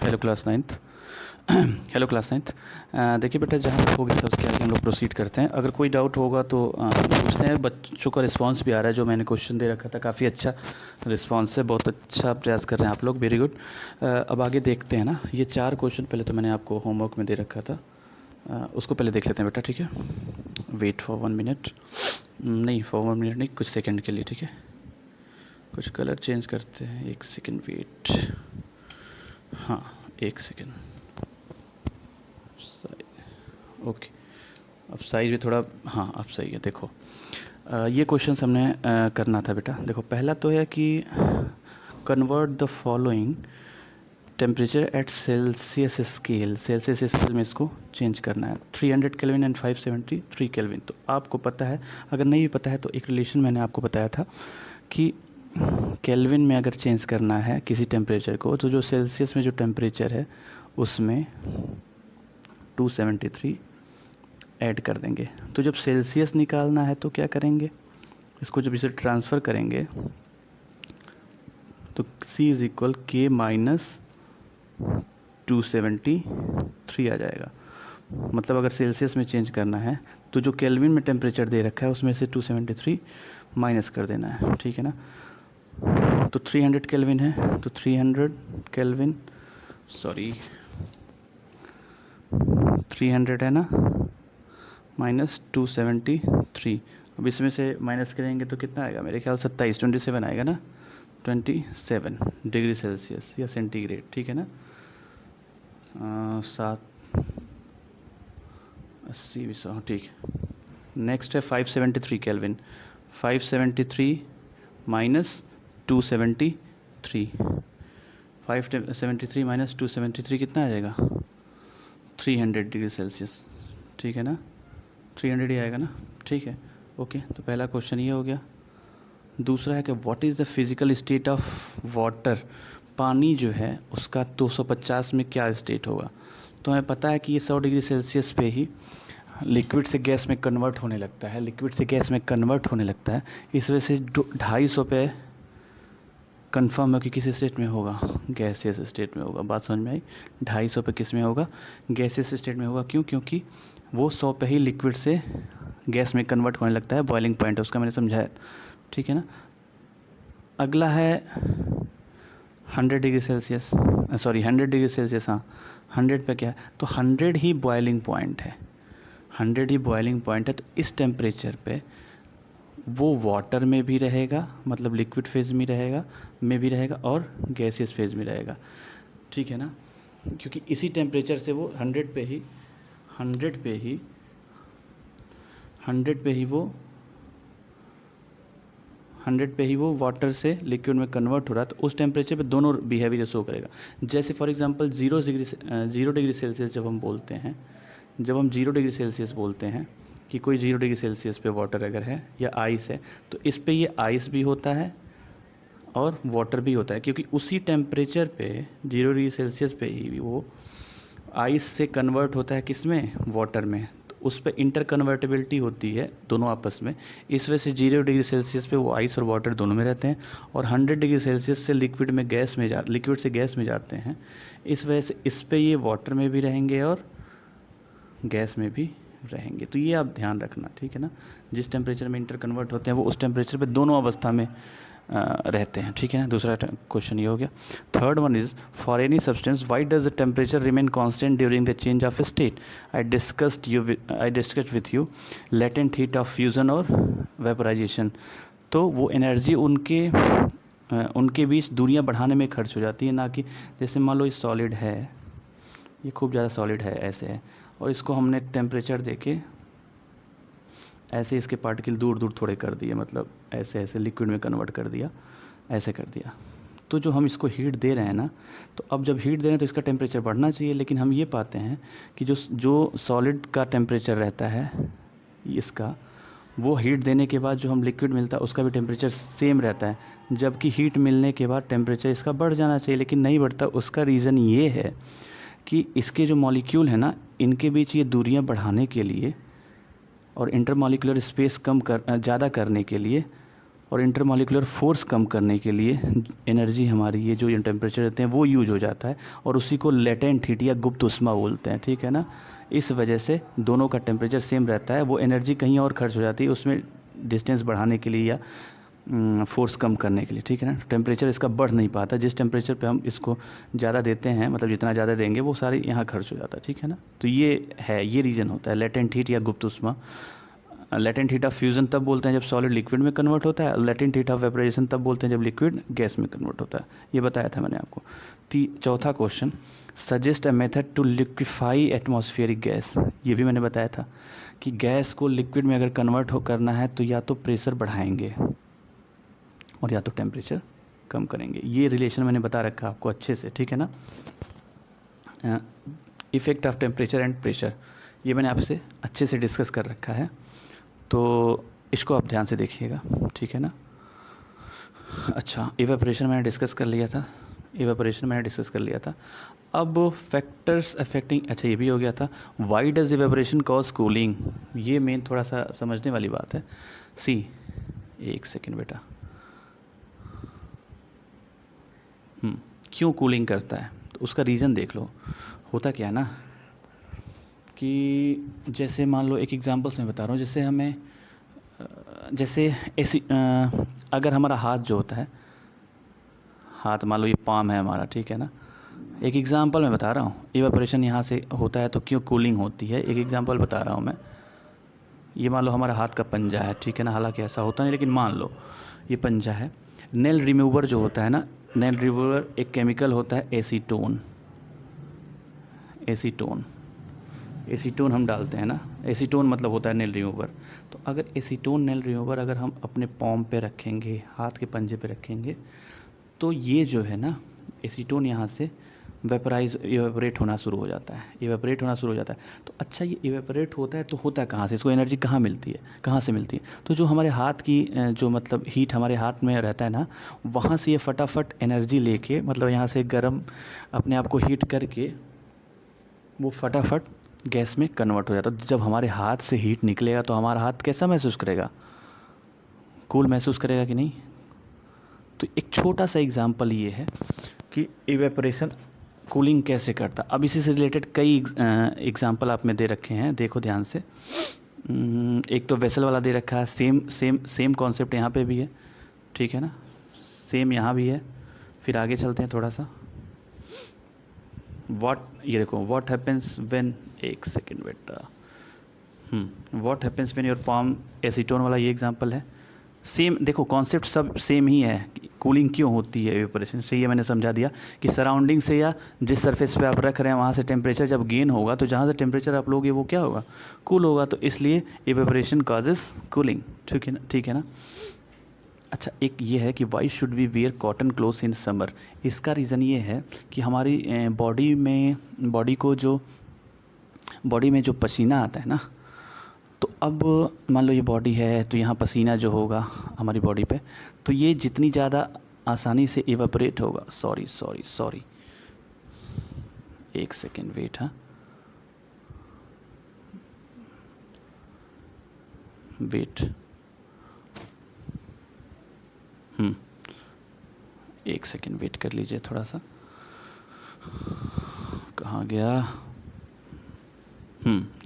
Hello class ninth. Hello class ninth. देखिए बेटा, जहाँ हो गया था उसके आगे हम लोग प्रोसीड करते हैं। अगर कोई डाउट होगा तो पूछते हैं। बच्चों का रिस्पांस भी आ रहा है, जो मैंने क्वेश्चन दे रखा था काफ़ी अच्छा रिस्पांस है, बहुत अच्छा प्रयास कर रहे हैं आप लोग, वेरी गुड। अब आगे देखते हैं ना। ये 4 क्वेश्चन पहले तो मैंने आपको होमवर्क में दे रखा था, उसको पहले देख लेते हैं बेटा, ठीक है। वेट फॉर 1 मिनट, नहीं फॉर 1 मिनट नहीं, कुछ सेकेंड के लिए, ठीक है। कुछ कलर चेंज करते हैं, 1 सेकेंड वेट। हाँ 1 सेकेंड, ओके। अब साइज भी थोड़ा, हाँ अब सही है। देखो ये क्वेश्चन हमने करना था बेटा। देखो पहला तो है कि convert the following temperature at Celsius scale. Celsius scale में इसको चेंज करना है। 300 केल्विन एंड 573 केल्विन। तो आपको पता है, अगर नहीं भी पता है तो एक रिलेशन मैंने आपको बताया था कि केल्विन में अगर चेंज करना है किसी टेम्परेचर को, तो जो सेल्सियस में जो टेम्परेचर है उसमें 273 ऐड कर देंगे। तो जब सेल्सियस निकालना है तो क्या करेंगे, इसको जब इसे ट्रांसफ़र करेंगे तो C is equal K minus 273 आ जाएगा। मतलब अगर सेल्सियस में चेंज करना है तो जो केल्विन में टेम्परेचर दे रखा है उसमें से 273 माइनस कर देना है, ठीक है ना। तो 300 केल्विन है, तो 300 केल्विन, सॉरी 300 है ना, माइनस 273। अब इसमें से माइनस करेंगे तो कितना आएगा, मेरे ख्याल 27 आएगा ना, 27 डिग्री सेल्सियस या सेंटीग्रेड, ठीक है ना। 780 ठीक। नेक्स्ट है 573 केल्विन। 573 माइनस 273, 573 माइनस 273 कितना आ जाएगा, 300 डिग्री सेल्सियस, ठीक है ना। 300 ही आएगा ना, ठीक है, ओके। तो पहला क्वेश्चन ये हो गया। दूसरा है कि what is the physical state of water. पानी जो है उसका 250 में क्या स्टेट होगा। तो हमें पता है कि ये 100 डिग्री सेल्सियस पे ही लिक्विड से गैस में कन्वर्ट होने लगता है, लिक्विड से गैस में कन्वर्ट होने लगता है। इस वजह से 250 पे कंफर्म है कि किस स्टेट में होगा, गैसियस स्टेट में होगा। बात समझ में आई। 250 पे किस में होगा, गैसियस स्टेट में होगा। क्यों, क्योंकि वो 100 पे ही लिक्विड से गैस में कन्वर्ट होने लगता है। बॉइलिंग पॉइंट है उसका, मैंने समझाया, ठीक है ना। अगला है 100 degree Celsius, sorry 100 degree Celsius, हाँ 100 पे क्या है, तो 100 ही बॉइलिंग पॉइंट है, 100 ही बॉइलिंग पॉइंट है। तो इस टेम्परेचर पे वो वाटर में भी रहेगा, मतलब लिक्विड फेज में भी रहेगा और गैसियस फेज में रहेगा, ठीक है ना। क्योंकि इसी टेम्परेचर से वो 100 पे ही 100 पे ही वो वाटर से लिक्विड में कन्वर्ट हो रहा है। तो उस टेम्परेचर पे दोनों बिहेवियर शो करेगा। जैसे फॉर एग्जांपल 0 डिग्री सेल्सियस जब हम बोलते हैं, जब हम 0 डिग्री सेल्सियस बोलते हैं कि कोई 0 डिग्री सेल्सियस पे वाटर अगर है या आइस है, तो इस पे ये आइस भी होता है और वाटर भी होता है। क्योंकि उसी टेम्परेचर पे 0 डिग्री सेल्सियस पे ही वो आइस से कन्वर्ट होता है, किस में, वाटर में। तो उस पर इंटर कन्वर्टेबिलिटी होती है दोनों आपस में। इस वजह से 0 डिग्री सेल्सियस पे वो आइस और वाटर दोनों में रहते हैं, और 100 डिग्री सेल्सियस से लिक्विड से गैस में जाते हैं। इस वजह से इस पे ये वाटर में भी रहेंगे और गैस में भी रहेंगे। तो ये आप ध्यान रखना, ठीक है ना। जिस टेम्परेचर में इंटर कन्वर्ट होते हैं वो उस टेम्परेचर पे दोनों अवस्था में रहते हैं, ठीक है ना। दूसरा क्वेश्चन ये हो गया। Third one is for any substance why does the temperature remain constant during the change of state. I discussed with you latent heat of fusion और वेपराइजेशन। तो वो एनर्जी उनके बीच दूरियां बढ़ाने में खर्च हो जाती है, ना कि जैसे मान लो ये सॉलिड है, ये खूब ज़्यादा सॉलिड है, ऐसे है, और इसको हमने टेम्परेचर देके ऐसे इसके पार्टिकल दूर दूर थोड़े कर दिए, मतलब ऐसे ऐसे लिक्विड में कन्वर्ट कर दिया, ऐसे कर दिया। तो जो हम इसको हीट दे रहे हैं ना, तो अब जब हीट दे रहे हैं तो इसका टेम्परेचर बढ़ना चाहिए, लेकिन हम ये पाते हैं कि जो सॉलिड का टेम्परेचर रहता है इसका, वो हीट देने के बाद जो हम लिक्विड मिलता है उसका भी टेम्परेचर सेम रहता है, जबकि हीट मिलने के बाद टेम्परेचर इसका बढ़ जाना चाहिए, लेकिन नहीं बढ़ता। उसका रीज़न ये है कि इसके जो मॉलिक्यूल है ना, इनके बीच ये दूरियां बढ़ाने के लिए और इंटरमॉलिक्यूलर स्पेस ज़्यादा करने के लिए और इंटरमॉलिक्यूलर फोर्स कम करने के लिए एनर्जी हमारी ये जो टेम्परेचर रहते हैं वो यूज हो जाता है, और उसी को लेटेंट हीट या गुप्त ऊष्मा बोलते हैं, ठीक है ना। इस वजह से दोनों का टेम्परेचर सेम रहता है, वो एनर्जी कहीं और खर्च हो जाती है उसमें डिस्टेंस बढ़ाने के लिए या फोर्स कम करने के लिए, ठीक है ना। टेम्परेचर इसका बढ़ नहीं पाता, जिस टेम्परेचर पे हम इसको ज़्यादा देते हैं, मतलब जितना ज़्यादा देंगे वो सारी यहाँ खर्च हो जाता है, ठीक है ना। तो ये रीज़न होता है लेटेंट हीट या गुप्त ऊष्मा। लेटेंट हीट ऑफ फ्यूज़न तब बोलते हैं जब सॉलिड लिक्विड में कन्वर्ट होता है, लेटेंट हीट ऑफ वेपराइजेशन तब बोलते हैं जब लिक्विड गैस में कन्वर्ट होता है। ये बताया था मैंने आपको। चौथा question, suggest a method to liquefy atmospheric gas. ये भी मैंने बताया था कि गैस को लिक्विड में अगर कन्वर्ट करना है तो या तो प्रेशर बढ़ाएंगे और या तो टेम्परेचर कम करेंगे। ये रिलेशन मैंने बता रखा आपको अच्छे से, ठीक है ना। Effect of temperature and pressure ये मैंने आपसे अच्छे से डिस्कस कर रखा है, तो इसको आप ध्यान से देखिएगा, ठीक है ना। अच्छा, इवेपोरेशन मैंने डिस्कस कर लिया था। अब फैक्टर्स अफेक्टिंग, अच्छा ये भी हो गया था। Why does evaporation cause cooling, ये मेन थोड़ा सा समझने वाली बात है। एक सेकेंड बेटा, क्यों कूलिंग करता है तो उसका रीज़न देख लो। होता क्या है ना कि जैसे मान लो एक एग्जांपल मैं बता रहा हूँ, जैसे हमें जैसे ऐसी अगर हमारा हाथ जो होता है, हाथ मान लो ये पाम है हमारा, ठीक है ना। एक एग्जांपल मैं बता रहा हूँ, इवेपोरेशन यहाँ से होता है तो क्यों कूलिंग होती है, एक एग्जांपल बता रहा हूँ मैं। ये मान लो हमारा हाथ का पंजा है, ठीक है ना, हालांकि ऐसा होता नहीं लेकिन मान लो ये पंजा है। नेल रिमूवर जो होता है ना, नेल रिमूवर एक केमिकल होता है एसीटोन। एसीटोन हम डालते हैं ना, एसीटोन मतलब होता है नेल रिमूवर। तो अगर एसीटोन नेल रिमूवर अगर हम अपने पाम पे रखेंगे, हाथ के पंजे पे रखेंगे, तो ये जो है ना एसीटोन यहाँ से इवेपोरेट होना शुरू हो जाता है। तो अच्छा, ये इवेपोरेट होता है तो होता है कहाँ से, इसको एनर्जी कहाँ से मिलती है। तो जो हमारे हाथ की जो मतलब हीट हमारे हाथ में रहता है ना, वहाँ से ये फटाफट एनर्जी लेके, मतलब यहाँ से गर्म अपने आप को हीट करके वो फटाफट गैस में कन्वर्ट हो जाता है। तो जब हमारे हाथ से हीट निकलेगा तो हमारा हाथ कैसा महसूस करेगा, कूल महसूस करेगा कि नहीं। तो एक छोटा सा एग्जांपल ये है कि इवेपोरेशन कूलिंग कैसे करता। अब इसी से रिलेटेड कई एग्जांपल आप में दे रखे हैं, देखो ध्यान से। एक तो वेसल वाला दे रखा है, सेम कॉन्सेप्ट यहाँ पे भी है, ठीक है ना, सेम यहाँ भी है। फिर आगे चलते हैं थोड़ा सा। ये देखो, व्हाट हैपेंस व्हेन, एक सेकेंड बेटा, what happens when your palm, acetone वाला ये एग्जांपल है। सेम देखो, कॉन्सेप्ट सब सेम ही है। कूलिंग क्यों होती है इवेपोरेशन से, ये मैंने समझा दिया कि सराउंडिंग से या जिस सरफेस पे आप रख रहे हैं वहाँ से टेम्परेचर जब गेन होगा तो जहाँ से टेम्परेचर आप लोगे वो क्या होगा, कूल होगा। तो इसलिए इवेपोरेशन कॉजेस कूलिंग, ठीक है ना। अच्छा, एक ये है कि why should we wear cotton clothes in summer. इसका रीज़न ये है कि हमारी बॉडी में जो पसीना आता है ना, तो अब मान लो ये बॉडी है तो यहाँ पसीना जो होगा हमारी बॉडी पे, तो ये जितनी ज़्यादा आसानी से इवेपोरेट होगा, सॉरी एक सेकेंड वेट, हाँ वेट, एक सेकेंड वेट कर लीजिए थोड़ा सा, कहाँ गया,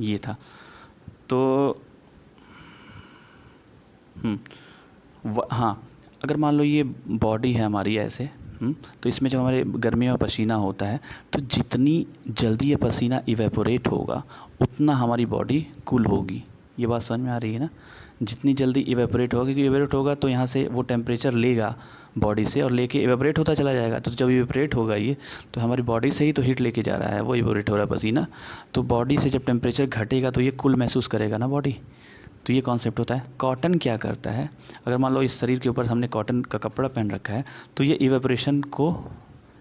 ये था। तो हाँ, अगर मान लो ये बॉडी है हमारी ऐसे, तो इसमें जब हमारे गर्मी में पसीना होता है तो जितनी जल्दी ये पसीना इवेपोरेट होगा उतना हमारी बॉडी कूल होगी। ये बात समझ में आ रही है ना, जितनी जल्दी इवेपोरेट होगा, क्योंकि इवेपोरेट होगा तो यहाँ से वो टेम्परेचर लेगा बॉडी से और लेके इवेपोरेट होता चला जाएगा। तो जब इवेपोरेट होगा ये, तो हमारी बॉडी से ही तो हीट लेके जा रहा है, वो इवेपोरेट हो रहा है पसीना, तो बॉडी से जब टेम्परेचर घटेगा तो ये कूल महसूस करेगा ना बॉडी। तो ये कॉन्सेप्ट होता है। कॉटन क्या करता है, अगर मान लो इस शरीर के ऊपर हमने कॉटन का कपड़ा पहन रखा है तो ये इवेपोरेशन को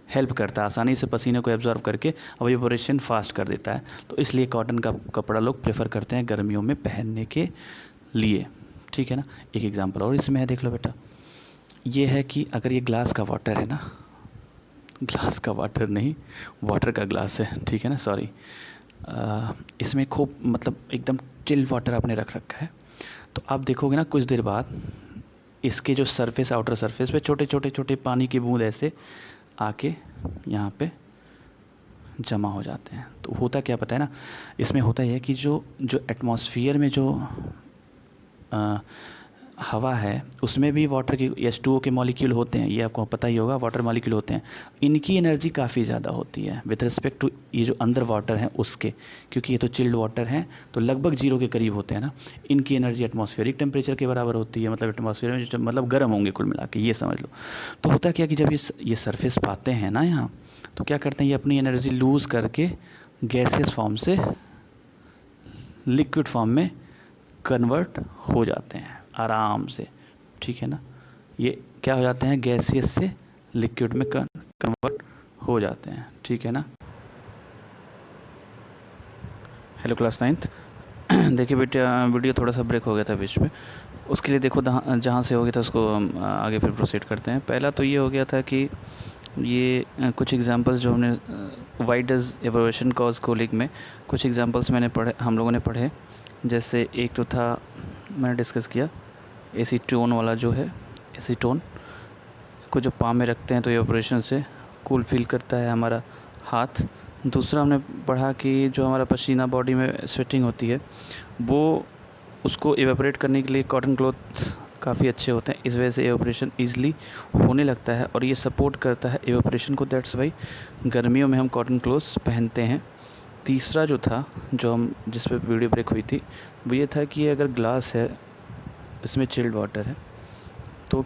हेल्प करता है, आसानी से पसीने को एब्जॉर्ब करके अब इवेपोरेशन फास्ट कर देता है। तो इसलिए कॉटन का कपड़ा लोग प्रेफर करते हैं गर्मियों में पहनने के लिए, ठीक है ना। एक एग्जांपल और इसमें है, देख लो बेटा। ये है कि अगर ये ग्लास का वाटर है ना, ग्लास का वाटर नहीं, वाटर का ग्लास है, ठीक है ना, सॉरी। इसमें खूब मतलब एकदम चिल वाटर आपने रख रखा है, तो आप देखोगे ना कुछ देर बाद इसके जो सरफेस, आउटर सरफेस पे छोटे छोटे छोटे पानी की बूंद ऐसे आके यहाँ पे जमा हो जाते हैं। तो होता क्या पता है ना, इसमें होता यह है कि जो जो एटमॉस्फेयर में जो हवा है उसमें भी वाटर की H2O के मॉलिक्यूल होते हैं, ये आपको पता ही होगा, वाटर मॉलिक्यूल होते हैं। इनकी एनर्जी काफ़ी ज़्यादा होती है विद रिस्पेक्ट टू ये जो अंदर वाटर है उसके, क्योंकि ये तो चिल्ड वाटर हैं तो लगभग जीरो के करीब होते हैं ना। इनकी एनर्जी एटमॉस्फेरिक टेम्परेचर के बराबर होती है, मतलब एटमॉस्फेयर में जो मतलब गर्म होंगे कुल मिला के, ये समझ लो। तो होता क्या कि जब ये सरफेस पाते हैं ना यहाँ, तो क्या करते हैं, ये अपनी एनर्जी लूज़ करके गैसियस फॉर्म से लिक्विड फॉर्म में कन्वर्ट हो जाते हैं आराम से, ठीक है ना। ये क्या हो जाते हैं, गैसियस से लिक्विड में कन्वर्ट हो जाते हैं, ठीक है ना। Hello class 9th। देखिए बेटा, वीडियो थोड़ा सा ब्रेक हो गया था बीच में, उसके लिए देखो जहाँ से हो गया था उसको हम आगे फिर प्रोसीड करते हैं। पहला तो ये हो गया था कि ये कुछ एग्जांपल्स जो हमने why does evolution cause cooling में कुछ एग्जांपल्स हम लोगों ने पढ़े। जैसे एक तो था, मैंने डिस्कस किया एसीटोन वाला, जो है एसीटोन को जो पाम में रखते हैं तो एवोपोरेशन से कूल फील करता है हमारा हाथ। दूसरा हमने पढ़ा कि जो हमारा पसीना बॉडी में स्वेटिंग होती है वो उसको एवेपोरेट करने के लिए कॉटन क्लॉथ काफ़ी अच्छे होते हैं, इस वजह से एवेपोरेशन ईजिली होने लगता है और ये सपोर्ट करता है एवेपोरेशन को, दैट्स वाई गर्मियों में हम कॉटन क्लॉथ्स पहनते हैं। तीसरा जो था, जो हम जिस पे वीडियो ब्रेक हुई थी, वो ये था कि अगर ग्लास है इसमें चिल्ड वाटर है तो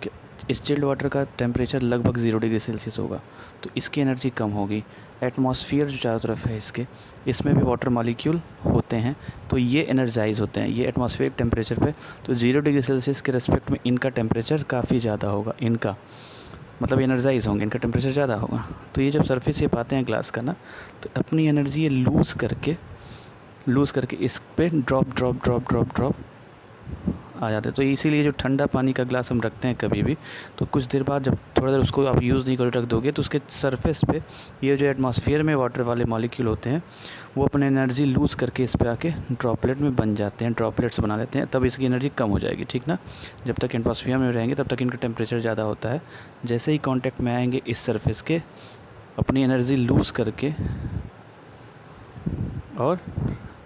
इस चिल्ड वाटर का टेम्परेचर लगभग 0 डिग्री सेल्सियस होगा, तो इसकी एनर्जी कम होगी। एटमॉस्फेयर जो चारों तरफ है इसमें भी वाटर मॉलिक्यूल होते हैं, तो ये एनर्जाइज होते हैं ये एटमॉस्फेयर टेम्परेचर पे, तो 0 डिग्री सेल्सियस के रेस्पेक्ट में इनका टेम्परेचर काफ़ी ज़्यादा होगा, इनका मतलब एनर्जाइज होंगे, इनका टेम्परेचर ज़्यादा होगा। तो ये जब सरफेस ये पाते हैं ग्लास का ना, तो अपनी एनर्जी ये लूज़ करके इस पर ड्रॉप आ जाते हैं। तो इसीलिए जो ठंडा पानी का ग्लास हम रखते हैं कभी भी, तो कुछ देर बाद जब थोड़ा देर उसको आप यूज़ नहीं कर रख दोगे तो उसके सरफेस पे ये जो एटमॉस्फेयर में वाटर वाले मॉलिक्यूल होते हैं वो अपनी एनर्जी लूज़ करके इस पे आके ड्रॉपलेट में बन जाते हैं, ड्रॉपलेट्स बना लेते हैं, तब इसकी एनर्जी कम हो जाएगी, ठीक ना। जब तक एटमॉस्फेयर में रहेंगे तब तक इनका टेम्परेचर ज़्यादा होता है, जैसे ही कॉन्टैक्ट में आएंगे इस सरफेस के, अपनी एनर्जी लूज़ करके और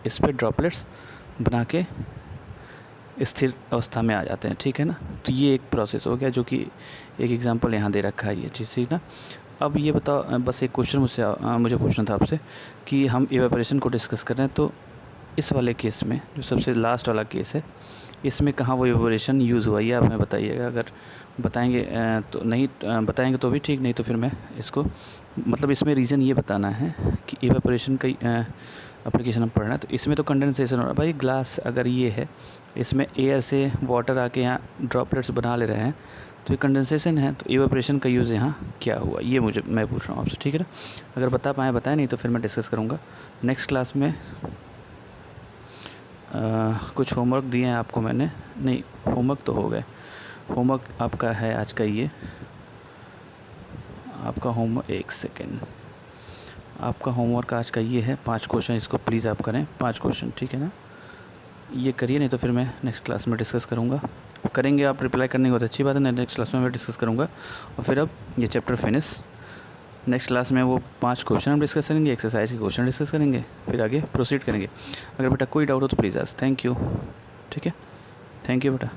इस पर ड्रॉपलेट्स बना के स्थिर अवस्था में आ जाते हैं, ठीक है ना। तो ये एक प्रोसेस हो गया, जो कि एक एग्जांपल यहाँ दे रखा है ये चीज़, ठीक ना। अब ये बताओ, बस एक क्वेश्चन मुझे पूछना था आपसे कि हम इवेपोरेशन को डिस्कस कर रहे हैं, तो इस वाले केस में जो सबसे लास्ट वाला केस है, इसमें कहाँ वो इवेपोरेशन यूज़ हुआ, ये आप हमें बताइएगा। अगर बताएंगे तो नहीं बताएंगे तो भी ठीक, नहीं तो फिर मैं इसको मतलब इसमें रीज़न ये बताना है कि इवेपोरेशन का एप्लीकेशन हम पढ़ रहे हैं। तो इसमें तो कंडेंसेशन हो रहा है भाई, ग्लास अगर ये है इसमें एयर से वाटर आके यहाँ ड्रॉपलेट्स बना ले रहे हैं, तो ये कंडेंसेशन है, तो इवेपोरेशन का यूज़ यहाँ क्या हुआ, ये मैं पूछ रहा हूँ आपसे, ठीक है ना। अगर बता पाएँ बताएं, नहीं तो फिर मैं डिस्कस करूँगा नेक्स्ट क्लास में। कुछ होमवर्क दिए हैं आपको मैंने, नहीं होमवर्क तो हो गए, होमवर्क आपका है आज का ये आपका होमवर्क, एक सेकेंड, आपका होमवर्क आज का ये है 5 क्वेश्चन, इसको प्लीज़ आप करें 5 क्वेश्चन, ठीक है ना। ये करिए, नहीं तो फिर मैं नेक्स्ट क्लास में डिस्कस करूँगा। करेंगे आप, रिप्लाई करने की बहुत अच्छी बात है, नेक्स्ट क्लास में मैं डिस्कस करूँगा। और फिर अब ये चैप्टर फिनिश, नेक्स्ट क्लास में वो 5 क्वेश्चन हम डिस्कस करेंगे, एक्सरसाइज के क्वेश्चन डिस्कस करेंगे, फिर आगे प्रोसीड करेंगे। अगर बेटा कोई डाउट हो तो प्लीज़ आस्क। थैंक यू, ठीक है, थैंक यू बेटा।